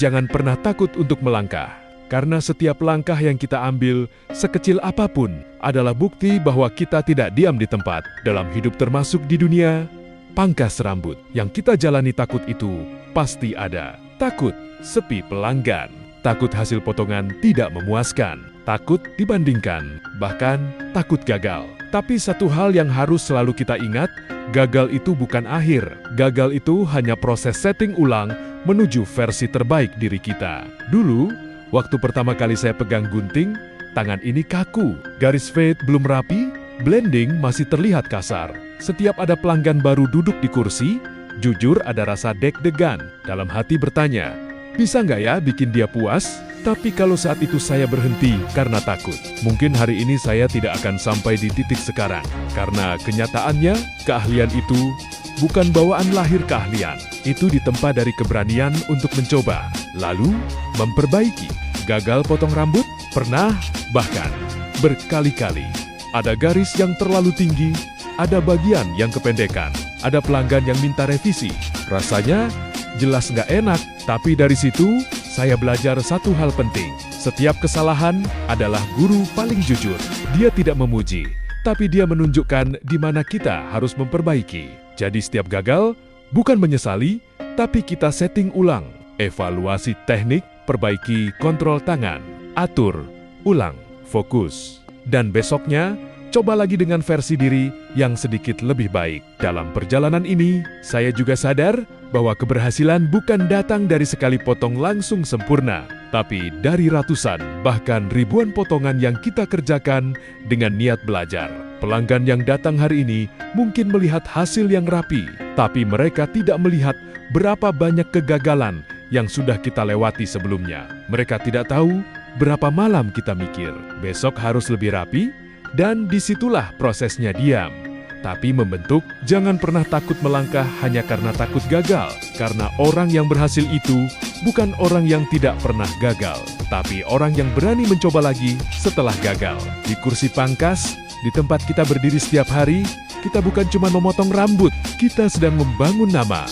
jangan pernah takut untuk melangkah. Karena setiap langkah yang kita ambil, sekecil apapun, adalah bukti bahwa kita tidak diam di tempat. Dalam hidup termasuk di dunia, pangkas rambut. Yang kita jalani takut itu pasti ada. Takut sepi pelanggan. Takut hasil potongan tidak memuaskan. Takut dibandingkan. Bahkan takut gagal. Tapi satu hal yang harus selalu kita ingat, gagal itu bukan akhir. Gagal itu hanya proses setting ulang menuju versi terbaik diri kita. Dulu, waktu pertama kali saya pegang gunting, tangan ini kaku. Garis fade belum rapi, blending masih terlihat kasar. Setiap ada pelanggan baru duduk di kursi, jujur ada rasa deg-degan. Dalam hati bertanya, bisa nggak ya bikin dia puas? Tapi kalau saat itu saya berhenti karena takut, mungkin hari ini saya tidak akan sampai di titik sekarang. Karena kenyataannya, keahlian itu bukan bawaan lahir keahlian. Itu ditempa dari keberanian untuk mencoba, lalu memperbaiki. Gagal potong rambut? Pernah, bahkan berkali-kali. Ada garis yang terlalu tinggi, ada bagian yang kependekan, ada pelanggan yang minta revisi. Rasanya jelas nggak enak, tapi dari situ saya belajar satu hal penting. Setiap kesalahan adalah guru paling jujur. Dia tidak memuji, tapi dia menunjukkan di mana kita harus memperbaiki. Jadi setiap gagal, bukan menyesali, tapi kita setting ulang. Evaluasi teknik, perbaiki kontrol tangan, atur, ulang, fokus. Dan besoknya, coba lagi dengan versi diri yang sedikit lebih baik. Dalam perjalanan ini, saya juga sadar bahwa keberhasilan bukan datang dari sekali potong langsung sempurna, tapi dari ratusan, bahkan ribuan potongan yang kita kerjakan dengan niat belajar. Pelanggan yang datang hari ini mungkin melihat hasil yang rapi, tapi mereka tidak melihat berapa banyak kegagalan yang sudah kita lewati sebelumnya. Mereka tidak tahu berapa malam kita mikir, besok harus lebih rapi, dan disitulah prosesnya diam. Tapi membentuk, jangan pernah takut melangkah hanya karena takut gagal. Karena orang yang berhasil itu bukan orang yang tidak pernah gagal, tapi orang yang berani mencoba lagi setelah gagal. Di kursi pangkas, di tempat kita berdiri setiap hari, kita bukan cuma memotong rambut, kita sedang membangun nama,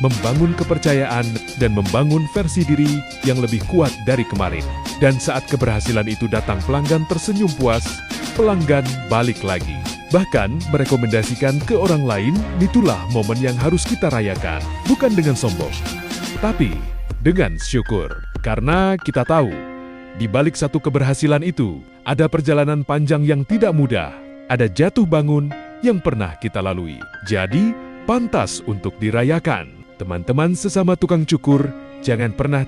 membangun kepercayaan, dan membangun versi diri yang lebih kuat dari kemarin. Dan saat keberhasilan itu datang, pelanggan tersenyum puas, pelanggan balik lagi. Bahkan merekomendasikan ke orang lain, itulah momen yang harus kita rayakan. Bukan dengan sombong, tapi dengan syukur. Karena kita tahu, di balik satu keberhasilan itu, ada perjalanan panjang yang tidak mudah. Ada jatuh bangun yang pernah kita lalui. Jadi, pantas untuk dirayakan. Teman-teman sesama tukang cukur, jangan pernah